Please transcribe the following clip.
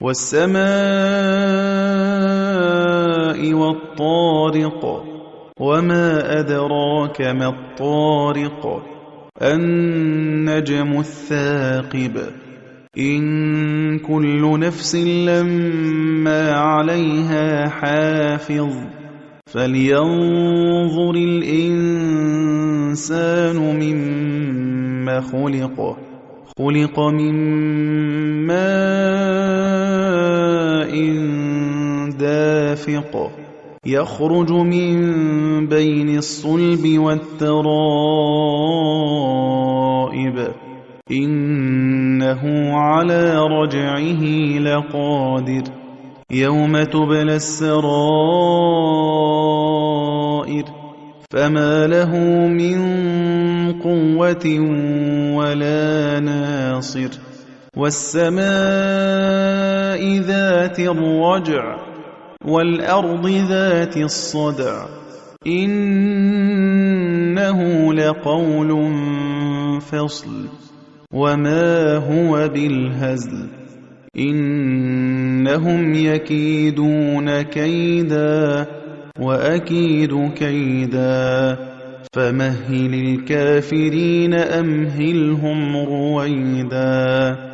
وَالسَّمَاءِ وَالطَّارِقِ وَمَا أَدْرَاكَ مَا الطَّارِقُ النَّجْمُ الثَّاقِبُ إِن كُلُّ نَفْسٍ لَّمَّا عَلَيْهَا حَافِظٌ فَلْيَنظُرِ الْإِنسَانُ مِمَّ خُلِقَ خُلِقَ مِن مَّاءٍ دَافِقٍ يَخْرُجُ مِن بَيْنِ الصُّلْبِ وَالتَّرَائِبِ إِنَّهُ عَلَىٰ رَجْعِهِ لَقَادِرٌ يَوْمَ تُبْلَى السَّرَائِرُ فَمَا لَهُ مِن قُوَّةٍ وَلَا نَاصِرٍ وَالسَّمَاءِ ذَاتِ الرَّجْعِ وَالْأَرْضِ ذَاتِ الصَّدْعِ إِنَّهُ لَقَوْلٌ فَصْلٌ وَمَا هُوَ بِالْهَزْلِ إِنَّهُمْ يَكِيدُونَ كَيْدًا وَأَكِيدُ كَيْدًا فَمَهِّلِ الْكَافِرِينَ أَمْهِلْهُمْ رُوَيْدًا